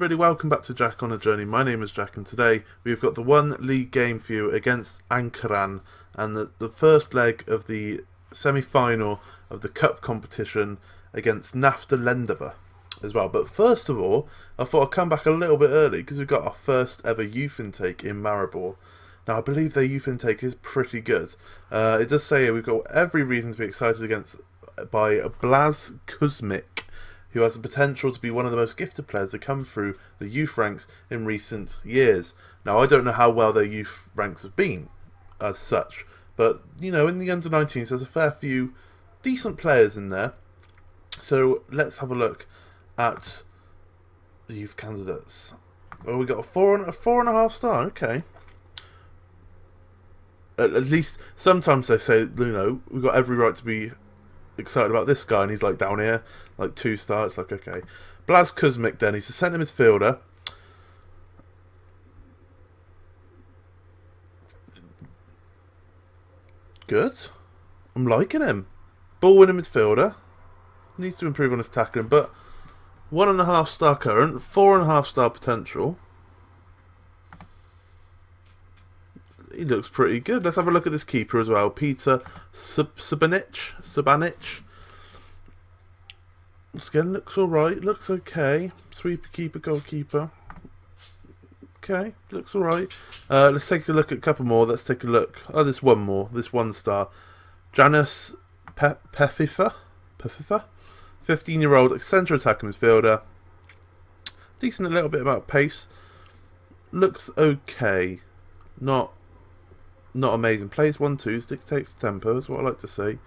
everybody, welcome back to Jack on a Journey. My name is Jack and today we've got the one league game for you against Akraness and the first leg of the semi-final of the cup competition against Unemployed as well. But first of all, I thought I'd come back a little bit early because we've got our first ever youth intake in Maribor. Now I believe their youth intake is pretty good. It does say we've got every reason to be excited by Blaz Kuzmic, who has the potential to be one of the most gifted players to come through the youth ranks in recent years. Now, I don't know how well their youth ranks have been as such, but, you know, in the under-19s, there's a fair few decent players in there. So, let's have a look at the youth candidates. Oh, we got a four and a half star, okay. At least, sometimes they say, you know, we've got every right to be excited about this guy, and he's like down here, like 2 stars. It's like, okay. Blaz Kuzmic then, he's a centre midfielder. Good. I'm liking him. Ball winning midfielder. Needs to improve on his tackling, but 1.5 star current, 4.5 star potential. He looks pretty good. Let's have a look at this keeper as well. Peter Subanic. Again, looks alright. Looks okay. Sweeper, keeper, goalkeeper. Okay, looks alright. Let's take a look at a couple more. Let's take a look. Oh, there's one more. This 1 star. Janus Pepsi-deildin. 15-year-old centre attacking midfielder. Decent, a little bit about pace. Looks okay. Not amazing. Plays 1-2, dictates tempo, is what I like to see.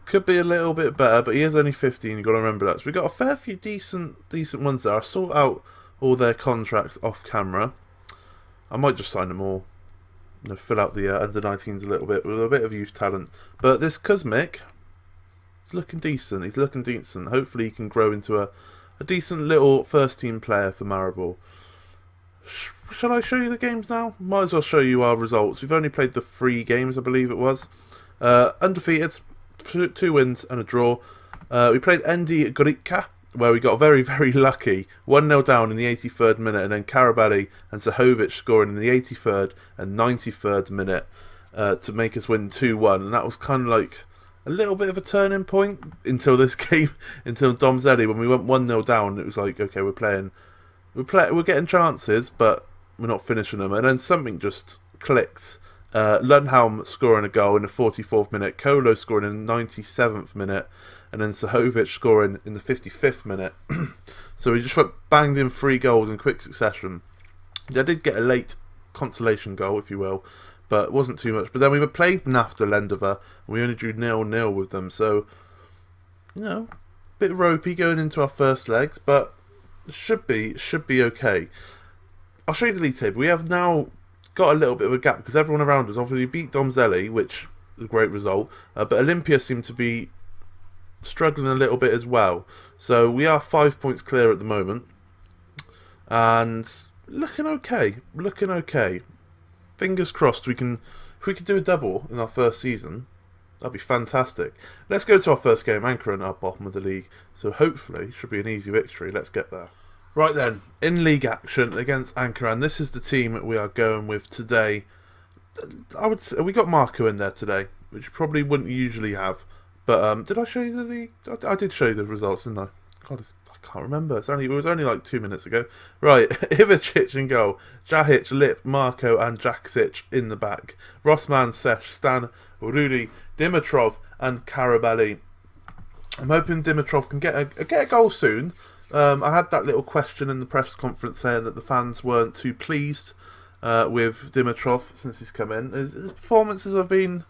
Could be a little bit better, but he is only 15, you've got to remember that. So we've got a fair few decent ones there. I'll sort out all their contracts off camera. I might just sign them all. You know, fill out the under-19s a little bit with a bit of youth talent. But this Kuzmic, he's looking decent. He's looking decent. Hopefully he can grow into a decent little first-team player for Maribor. Shall I show you the games now? Might as well show you our results. We've only played the 3 games, I believe it was. Undefeated, 2 wins and a draw. We played Endi Gorica, where we got very, very lucky. 1-0 down in the 83rd minute, and then Karabali and Zahovic scoring in the 83rd and 93rd minute to make us win 2-1. And that was kind of like a little bit of a turning point until this game, until Domzelli, when we went 1-0 down. It was like, okay, we're getting chances, but we're not finishing them. And then something just clicked. Lundholm scoring a goal in the 44th minute, Kolo scoring in the 97th minute, and then Zahovic scoring in the 55th minute. So we just banged in 3 goals in quick succession. They did get a late consolation goal, if you will, but it wasn't too much. But then we played Unemployed, and we only drew 0-0 with them. So, you know, a bit ropey going into our first legs, but should be okay. I'll show you the league table. We have now got a little bit of a gap because everyone around us obviously beat Domzelli, which is a great result, but Olympia seem to be struggling a little bit as well. So we are 5 points clear at the moment, and looking okay. Fingers crossed if we could do a double in our first season. That'd be fantastic. Let's go to our first game, Akraness at bottom of the league. So hopefully, should be an easy victory. Let's get there. Right then, in league action against Akraness. This is the team that we are going with today. I would say we got Marco in there today, which you probably wouldn't usually have. But did I show you the league? I did show you the results, didn't I? God, I can't remember. It was only like 2 minutes ago. Right, Ivacic in goal, Jahic, Lip, Marco, and Jaksic in the back. Rossman, Sesh, Stan, Rudy, Dimitrov, and Karabali. I'm hoping Dimitrov can get a goal soon. I had that little question in the press conference saying that the fans weren't too pleased with Dimitrov since he's come in. His performances have been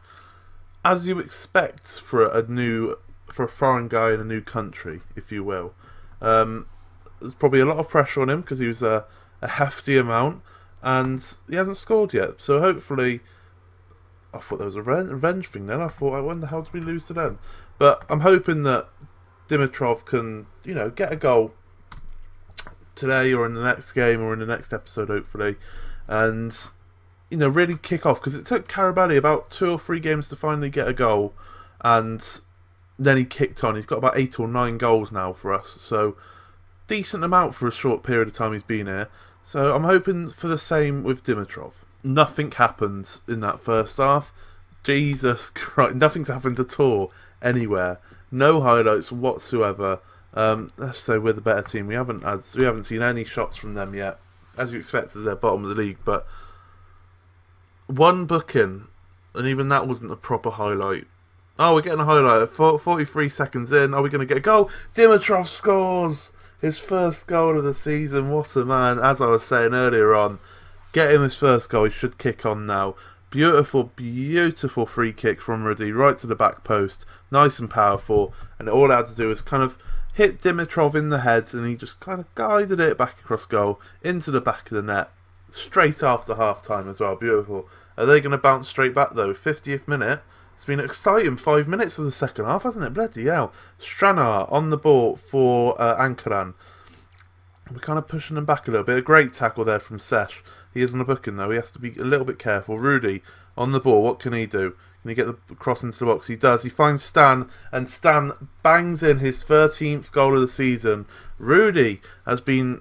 as you expect for a foreign guy in a new country, if you will. There's probably a lot of pressure on him because he was a hefty amount, and he hasn't scored yet. So hopefully, I thought there was a revenge thing then. I wonder how did we lose to them? But I'm hoping that Dimitrov can, you know, get a goal today or in the next game or in the next episode, hopefully, and, you know, really kick off, because it took Karabali about 2 or 3 games to finally get a goal, and then he kicked on. He's got about 8 or 9 goals now for us, so decent amount for a short period of time he's been here. So I'm hoping for the same with Dimitrov. Nothing happened in that first half. Jesus Christ, nothing's happened at all anywhere. No highlights whatsoever. Let's say we're the better team. We haven't seen any shots from them yet, as you expected. They're bottom of the league, but one booking, and even that wasn't a proper highlight. Oh, we're getting a highlight. 43 seconds in. Are we going to get a goal? Dimitrov scores his first goal of the season. What a man! As I was saying earlier on, get him his first goal. He should kick on now. Beautiful, beautiful free kick from Rudy right to the back post. Nice and powerful. And all I had to do was kind of hit Dimitrov in the head, and he just kind of guided it back across goal into the back of the net. Straight after half time as well. Beautiful. Are they going to bounce straight back though? 50th minute. It's been an exciting 5 minutes of the second half, hasn't it? Bloody hell. Stranar on the ball for Akraness. We're kind of pushing them back a little bit. A great tackle there from Sesh. He is on the booking though. He has to be a little bit careful. Rudy on the ball. What can he do? Can he get the cross into the box? He does. He finds Stan, and Stan bangs in his 13th goal of the season. Rudy has been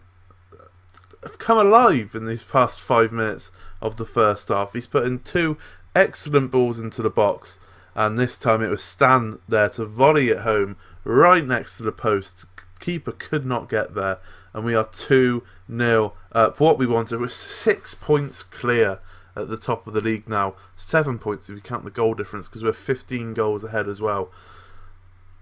come alive in these past 5 minutes of the first half. He's put in 2 excellent balls into the box, and this time it was Stan there to volley it home right next to the post. Keeper could not get there, and we are 2-0 up. What we wanted was 6 points clear at the top of the league now. 7 points if you count the goal difference, because we're 15 goals ahead as well.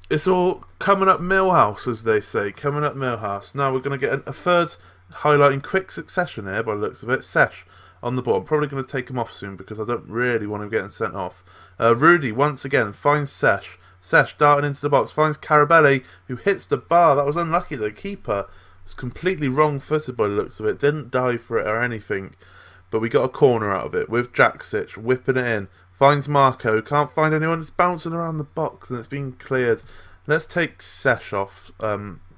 It's all coming up Millhouse, as they say. Coming up Millhouse. Now we're going to get a third highlight in quick succession here by the looks of it. Sesh on the ball. I'm probably going to take him off soon because I don't really want him getting sent off. Rudy once again finds Sesh. Sesh darting into the box, finds Carabelli, who hits the bar. That was unlucky. The keeper was completely wrong-footed by the looks of it. Didn't dive for it or anything. But we got a corner out of it with Jaksic whipping it in. Finds Marco. Can't find anyone. It's bouncing around the box and it's being cleared. Let's take Sesh off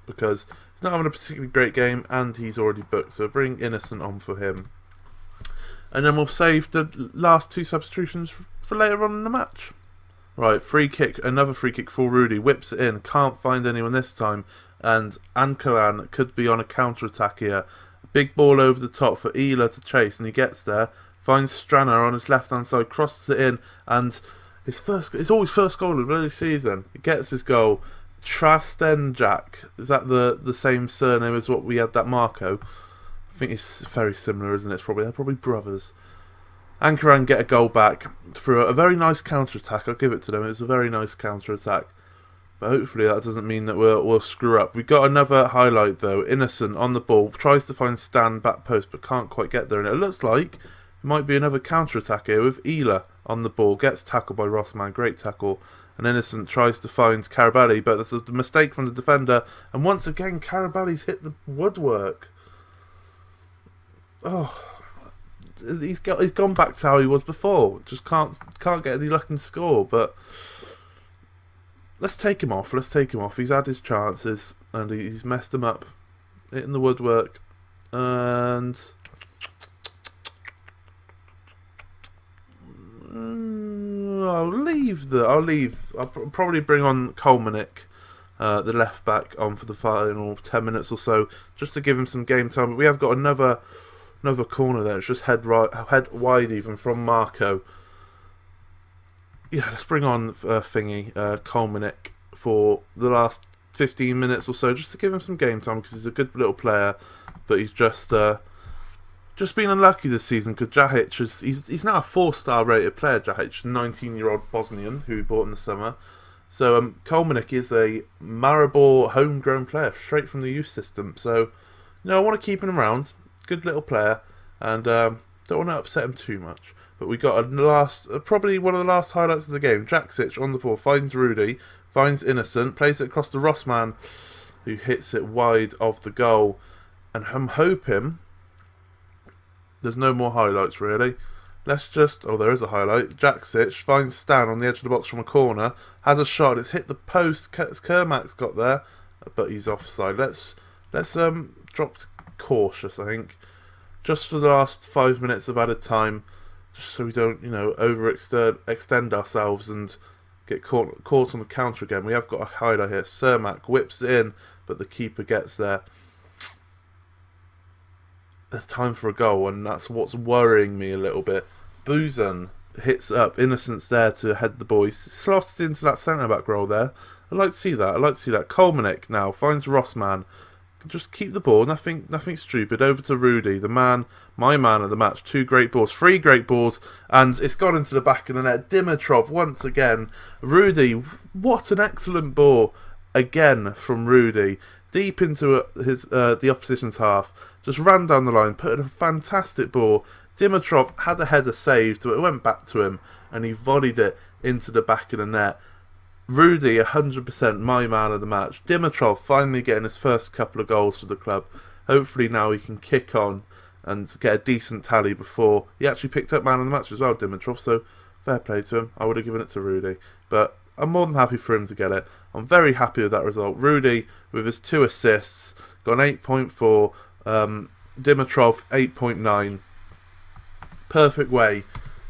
because he's not having a particularly great game and he's already booked. So bring Innocent on for him. And then we'll save the last 2 substitutions for later on in the match. Right, free kick, another free kick for Rudy. Whips it in, can't find anyone this time. And Akraness could be on a counter-attack here. Big ball over the top for Ela to chase, and he gets there. Finds Stranar on his left-hand side, crosses it in, and it's always first goal of the season. He gets his goal. Trastenjak, is that the same surname as what we had that Marco? I think it's very similar, isn't it? They're probably brothers. Akraness get a goal back through a very nice counter-attack. I'll give it to them. It's a very nice counter-attack. But hopefully that doesn't mean that we'll screw up. We've got another highlight though. Innocent on the ball. Tries to find Stan back post but can't quite get there. And it looks like it might be another counter-attack here with Ela on the ball. Gets tackled by Rossman. Great tackle. And Innocent tries to find Carabelli, but there's a mistake from the defender. And once again, Carabelli's hit the woodwork. Oh, he's gone back to how he was before. Just can't get any luck and score. But let's take him off. He's had his chances and he's messed them up, hitting the woodwork. And I'll probably bring on Kolmanik, the left back, on for the final 10 minutes or so, just to give him some game time. But we have got another corner there. It's just head wide even from Marco. Yeah, let's bring on Kolmanik for the last 15 minutes or so, just to give him some game time because he's a good little player, but he's just been unlucky this season because Jahic he's now a 4-star rated player. Jahic, 19-year-old Bosnian who we bought in the summer. So Kolmanik is a Maribor homegrown player straight from the youth system. So I want to keep him around. Good little player, and don't want to upset him too much. But we got probably one of the last highlights of the game. Jaksic on the ball, finds Rudy, finds Innocent, plays it across to Rossman, who hits it wide of the goal. And I'm hoping there's no more highlights really. There is a highlight. Jaksic finds Stan on the edge of the box from a corner, has a shot. It's hit the post. Kermak's got there, but he's offside. Let's drop to cautious, I think, just for the last 5 minutes of added time, just so we don't extend ourselves and get caught on the counter again. We have got a highlight here. Cermak whips it in, but the keeper gets there. there's time for a goal, and that's what's worrying me a little bit. Buzan hits up, Innocence there to head the boys, slots into that centre-back role there. I'd like to see that. Kolmanek now finds Rossman. Just keep the ball, nothing stupid. Over to Rudy, my man of the match. 2 great balls, 3 great balls, and it's gone into the back of the net. Dimitrov once again. Rudy, what an excellent ball again from Rudy, deep into the opposition's half. Just ran down the line, put in a fantastic ball. Dimitrov had a header saved, but it went back to him, and he volleyed it into the back of the net. Rudy, 100% my man of the match. Dimitrov finally getting his first couple of goals for the club. Hopefully now he can kick on and get a decent tally before he actually picked up man of the match as well, Dimitrov. So fair play to him. I would have given it to Rudy, but I'm more than happy for him to get it. I'm very happy with that result. Rudy with his 2 assists got an 8.4. Dimitrov 8.9. Perfect way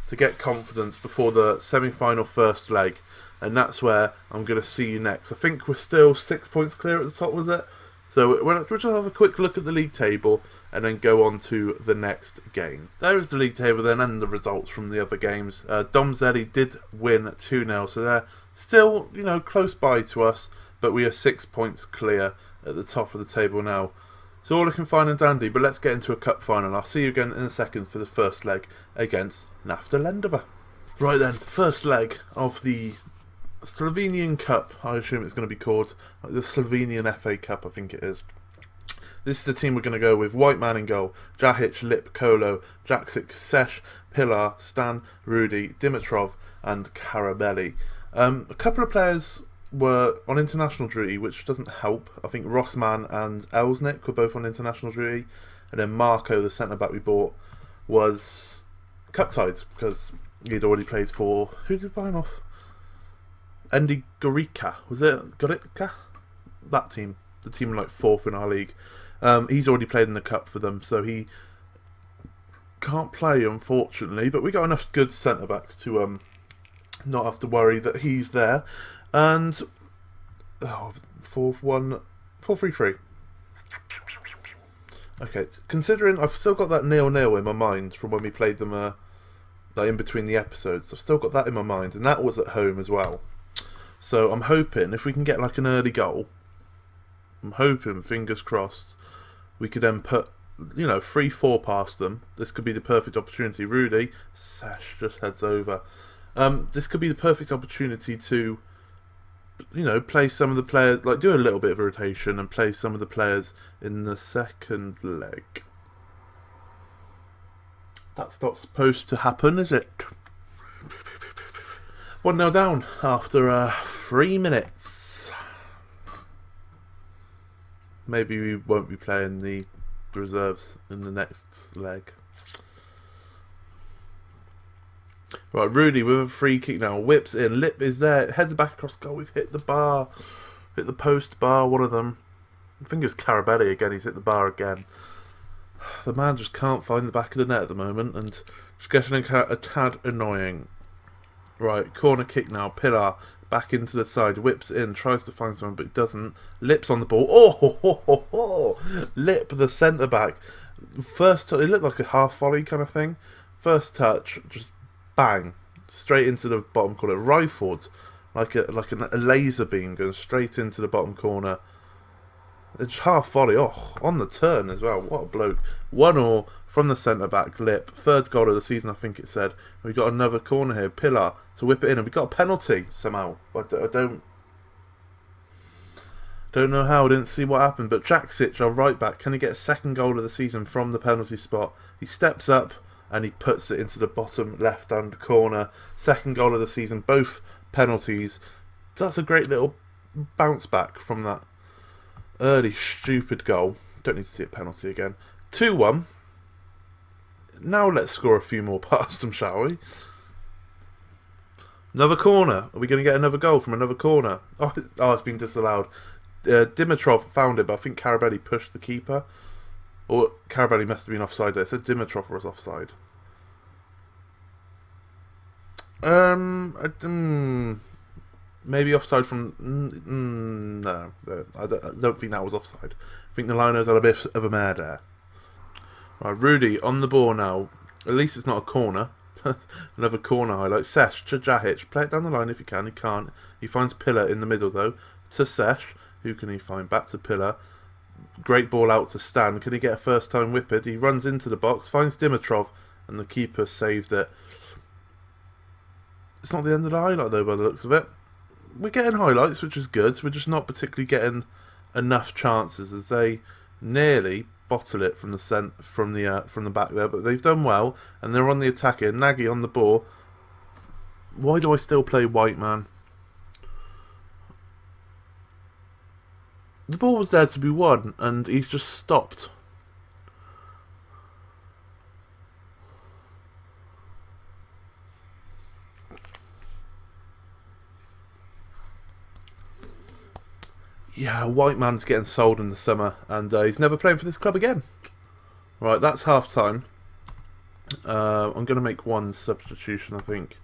to get confidence before the semi-final first leg. And that's where I'm going to see you next. I think we're still 6 points clear at the top, was it? So we'll just have a quick look at the league table and then go on to the next game. There is the league table then, and the results from the other games. Domzeli did win 2-0, so they're still, close by to us, but we are 6 points clear at the top of the table now. So all looking fine and dandy, but let's get into a cup final. I'll see you again in a second for the first leg against Nafta Lendava. Right then, the first leg of the Slovenian Cup, I assume it's going to be called, the Slovenian FA Cup, I think it is. This is the team we're going to go with. White man in goal, Jahic, Lip, Kolo, Jaksic, Sesh, Pilar, Stan, Rudy, Dimitrov and Karabelli. A couple of players were on international duty, which doesn't help. I think Rossman and Elsnik were both on international duty, and then Marco, the centre-back we bought, was cup-tied because he'd already played for... Who did we buy him off? Andy Gorica, was it? Gorica? That team. The team like 4th in our league. He's already played in the cup for them, so he can't play, unfortunately. But we got enough good centre-backs to not have to worry that he's there. And 4-3-3. Okay, considering I've still got that 0-0 in my mind from when we played them like in between the episodes. I've still got that in my mind, and that was at home as well. So I'm hoping if we can get like an early goal, I'm hoping, fingers crossed, we could then put 3-4 past them. This could be the perfect opportunity. Rudy, Sash just heads over. This could be the perfect opportunity to play some of the players, like do a little bit of a rotation and play some of the players in the second leg. That's not supposed to happen, is it? 1-0 down after 3 minutes. Maybe we won't be playing the reserves in the next leg. Right, Rudy with a free kick now. Whips in. Lip is there. Heads back across goal. We've hit the bar. Hit the post bar, one of them. I think it was Karabelli again. He's hit the bar again. The man just can't find the back of the net at the moment, and it's getting a tad annoying. Right, corner kick now. Pilar back into the side. Whips in. Tries to find someone, but doesn't. Lip's on the ball. Oh! Lip, the centre-back. First touch. It looked like a half volley kind of thing. First touch, just bang, straight into the bottom corner, rifled like a laser beam going straight into the bottom corner. It's half volley, on the turn as well. What a bloke. 1-0 from the centre back, Lip. 3rd goal of the season, I think it said. We got another corner here, Pilar to whip it in, and we got a penalty somehow. I don't know how. I didn't see what happened, but Jaksic, our right back, can he get a 2nd goal of the season from the penalty spot? He steps up and he puts it into the bottom left-hand corner. 2nd goal of the season, both penalties. That's a great little bounce back from that early stupid goal. Don't need to see a penalty again. 2-1. Now let's score a few more past them, shall we? Another corner. Are we going to get another goal from another corner? Oh, it's been disallowed. Dimitrov found it, but I think Karabelli pushed the keeper. Or Karabelli must have been offside there. It said Dimitrov was offside. Maybe offside from... no, I don't think that was offside. I think the Lions had a bit of a mare there. Right, Rudy on the ball now. At least it's not a corner. Another corner highlight. Sesh to Jahic. Play it down the line if you can. He can't. He finds Pillar in the middle though. To Sesh. Who can he find? Back to Pillar. Great ball out to Stan. Can he get a first time whipped? He runs into the box. Finds Dimitrov. And the keeper saved it. It's not the end of the highlight though by the looks of it. We're getting highlights, which is good. We're just not particularly getting enough chances as they nearly bottle it from the back there, but they've done well and they're on the attack here. Nagy on the ball. Why do I still play White Man? The ball was there to be won and he's just stopped. Yeah, White Man's getting sold in the summer, and he's never playing for this club again. Right, that's half time. I'm going to make one substitution, I think,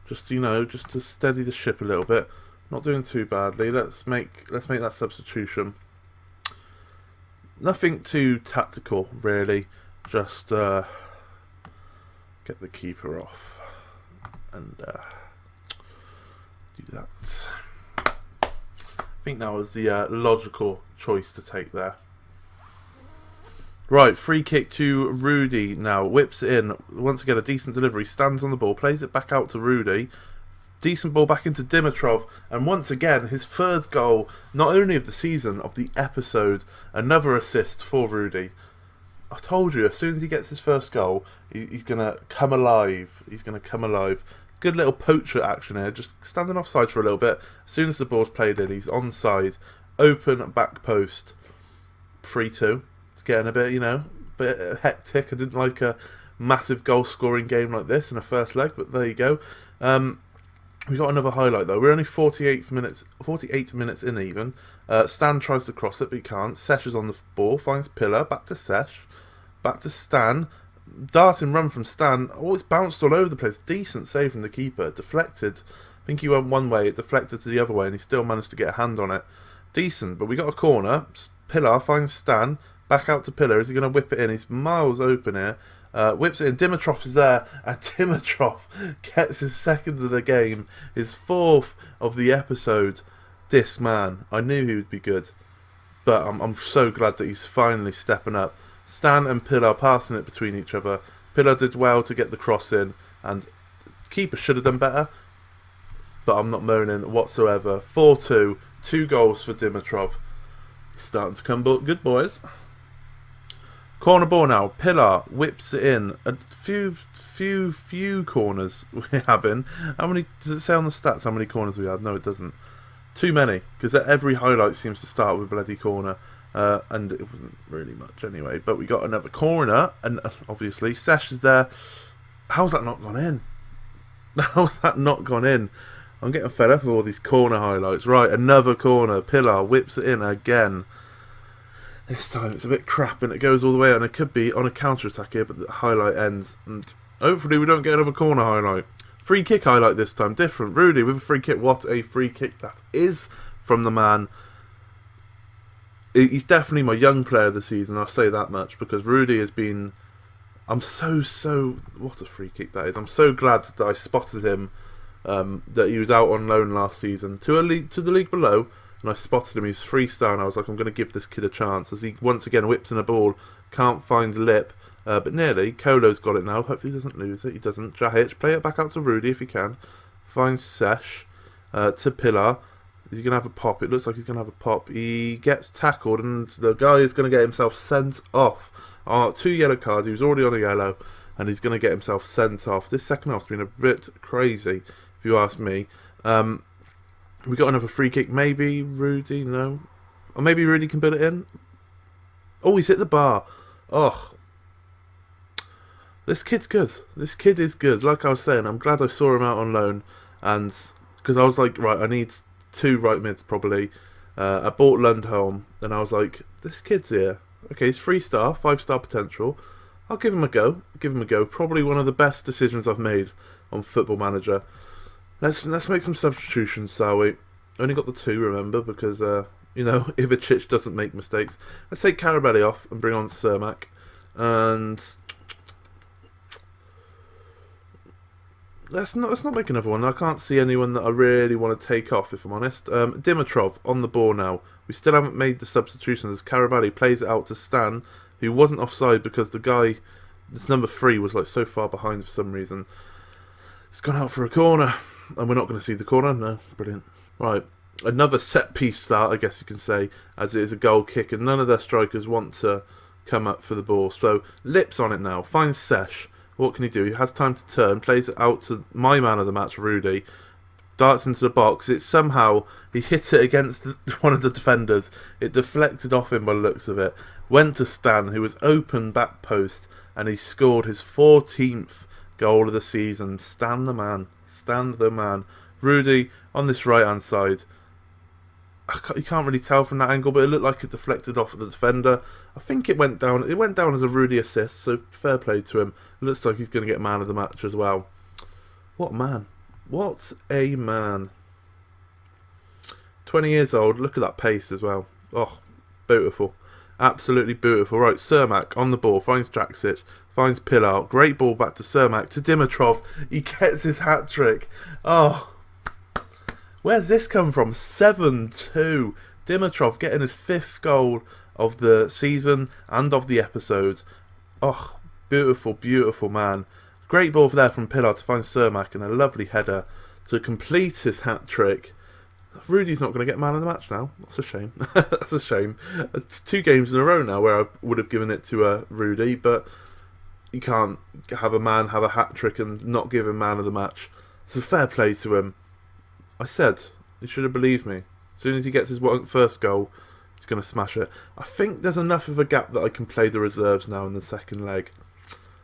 just just to steady the ship a little bit. Not doing too badly. Let's make that substitution. Nothing too tactical, really. Just get the keeper off and do that. I think that was the logical choice to take there. Right, free kick to Rudy now. Whips it in. Once again, a decent delivery. Stands on the ball. Plays it back out to Rudy. Decent ball back into Dimitrov. And once again, his third goal, not only of the season, of the episode. Another assist for Rudy. I told you, as soon as he gets his first goal, he's going to come alive. He's going to come alive. Good little poacher action here, just standing offside for a little bit. As soon as the ball's played in, he's onside. Open back post. 3-2. It's getting a bit, hectic. I didn't like a massive goal scoring game like this in a first leg, but there you go. We got another highlight though. We're only 48 minutes in even. Stan tries to cross it, but he can't. Sesh is on the ball, finds Pillar, back to Sesh, back to Stan. Darting run from Stan. Oh, it's bounced all over the place. Decent save from the keeper. Deflected. I think he went one way, it deflected to the other way, and he still managed to get a hand on it. Decent, but we got a corner. Pillar finds Stan. Back out to Pillar. Is he going to whip it in? He's miles open here. Whips it in. Dimitrov is there, and Dimitrov gets his second of the game. His fourth of the episode. This man, I knew he would be good, but I'm so glad that he's finally stepping up. Stan and Pillar passing it between each other. Pillar did well to get the cross in, and keeper should have done better, but I'm not moaning whatsoever. 4-2, 2 goals for Dimitrov. Starting to come good, boys. Corner ball now. Pillar whips it in. A few corners we're having. How many does it say on the stats? How many corners we had? No, it doesn't. Too many, because every highlight seems to start with a bloody corner. And it wasn't really much anyway. But we got another corner, and obviously Sesh is there. How's that not gone in? How's that not gone in? I'm getting fed up with all these corner highlights. Right, another corner. Pillar whips it in again. This time it's a bit crap and it goes all the way, and it could be on a counter-attack here, but the highlight ends. And hopefully we don't get another corner highlight. Free kick highlight this time. Different. Rudy with a free kick. What a free kick that is from the man. He's definitely my young player of the season, I'll say that much, because Rudy has been... what a free kick that is. I'm so glad that I spotted him, that he was out on loan last season to the league below, and I spotted him. He's 3-star, and I was like, I'm going to give this kid a chance, as he once again whips in a ball, can't find Lip, but nearly. Kolo's got it now, hopefully he doesn't lose it. He doesn't. Jahic, play it back out to Rudy if he can. Finds Sesh, to Pillar. Is he going to have a pop? It looks like he's going to have a pop. He gets tackled, and the guy is going to get himself sent off. 2 yellow cards. He was already on a yellow, and he's going to get himself sent off. This second half's been a bit crazy, if you ask me. We got another free kick. Maybe Rudy? No. Or maybe Rudy can put it in. Oh, he's hit the bar. Oh. This kid's good. This kid is good. Like I was saying, I'm glad I saw him out on loan, and because I was like, right, I need 2 right mids probably. I bought Lundholm, and I was like, this kid's here. Okay, he's 3-star, 5-star potential. I'll give him a go. Probably one of the best decisions I've made on Football Manager. Let's make some substitutions, shall we? Only got the 2, remember, because Ivicic doesn't make mistakes. Let's take Carabelli off and bring on Cermak. And let's not make another one. I can't see anyone that I really want to take off, if I'm honest. Dimitrov on the ball now. We still haven't made the substitutions as Karabali plays it out to Stan, who wasn't offside because the guy, this number 3, was like so far behind for some reason. It's gone out for a corner, and we're not going to see the corner. No, brilliant. Right, another set piece start, I guess you can say, as it is a goal kick, and none of their strikers want to come up for the ball. So Lips on it now, finds Sesh. What can he do? He has time to turn, plays it out to my man of the match, Rudy. Darts into the box. It's somehow, he hit it against one of the defenders. It deflected off him by the looks of it. Went to Stan, who was open back post, and he scored his 14th goal of the season. Stan the man. Stan the man. Rudy on this right hand side. You can't really tell from that angle, but it looked like it deflected off of the defender. I think it went down. It went down as a Rudy assist, so fair play to him. Looks like he's going to get man of the match as well. What a man. What a man. 20 years old. Look at that pace as well. Oh, beautiful. Absolutely beautiful. Right, Cermak on the ball. Finds Draxic. Finds Pilar. Great ball back to Cermak. To Dimitrov. He gets his hat-trick. Oh, where's this come from? 7-2. Dimitrov getting his 5th goal of the season and of the episode. Oh, beautiful, beautiful man. Great ball there from Pilar to find Cermak, and a lovely header to complete his hat-trick. Rudy's not going to get man of the match now. That's a shame. That's a shame. It's 2 games in a row now where I would have given it to Rudy, but you can't have a man have a hat-trick and not give him man of the match. So fair play to him. I said, he should have believed me. As soon as he gets his first goal, he's going to smash it. I think there's enough of a gap that I can play the reserves now in the second leg.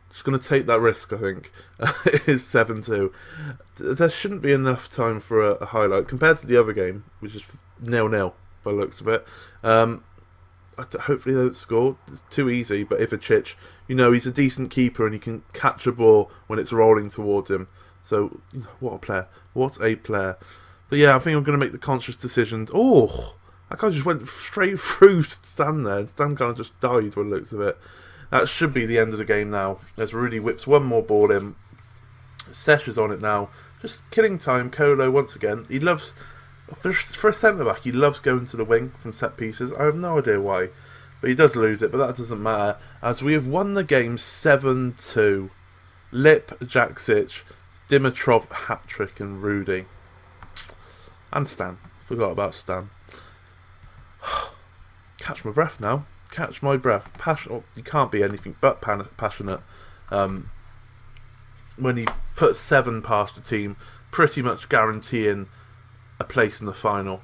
Just going to take that risk, I think. It is 7-2. There shouldn't be enough time for a highlight. Compared to the other game, which is 0-0 by the looks of it. Hopefully they don't score. It's too easy, but Ivicic, you know, he's a decent keeper and he can catch a ball when it's rolling towards him. So, what a player. What a player. But yeah, I think I'm going to make the conscious decisions. Oh, that guy just went straight through Stan there. Stan kind of just died by the looks of it. That should be the end of the game now. As Rudy whips one more ball in. Sesh is on it now. Just killing time. Kolo once again. He loves, for a centre-back, he loves going to the wing from set pieces. I have no idea why. But he does lose it, but that doesn't matter. As we have won the game 7-2. Lip, Jaksic, Dimitrov, hat-trick, and Rudy. And Stan. Forgot about Stan. Catch my breath now. Catch my breath. You can't be anything but passionate when he puts 7 past the team, pretty much guaranteeing a place in the final.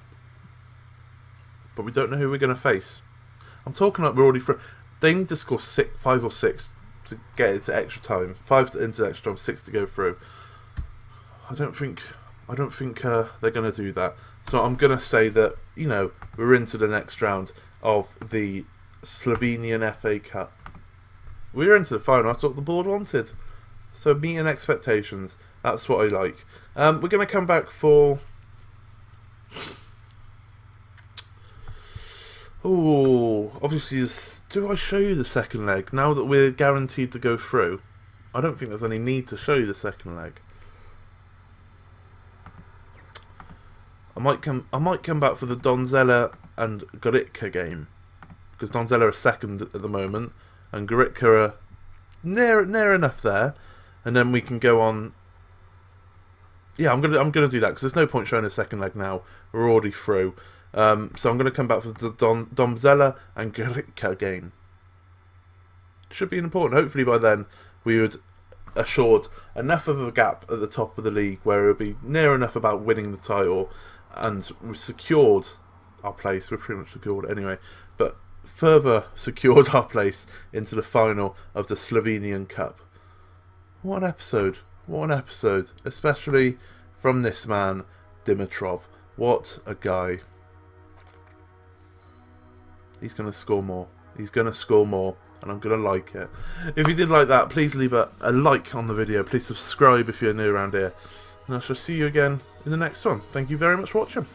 But we don't know who we're going to face. I'm talking like we're already through. They need to score 5 or 6 to get into extra time. 5 into extra time, 6 to go through. I don't think they're going to do that. So I'm going to say that, you know, we're into the next round of the Slovenian FA Cup. We're into the final. That's what the board wanted. So meeting expectations. That's what I like. We're going to come back for... Oh, obviously, do I show you the second leg? Now that we're guaranteed to go through, I don't think there's any need to show you the second leg. I might come back for the Donzella and Goritka game. Because Donzella are second at the moment, and Goritka are near enough there, and then we can go on. Yeah, I'm gonna do that because there's no point showing a second leg now. We're already through, so I'm gonna come back for the Donzella and Goritka game. Should be important. Hopefully by then we would assured enough of a gap at the top of the league where it would be near enough about winning the title, and we've secured our place. We're pretty much secured anyway, but further secured our place into the final of the Slovenian Cup. What an episode. What an episode. Especially from this man, Dimitrov. What a guy. He's going to score more. He's going to score more. And I'm going to like it. If you did like that, please leave a like on the video. Please subscribe if you're new around here. And I shall see you again in the next one. Thank you very much for watching.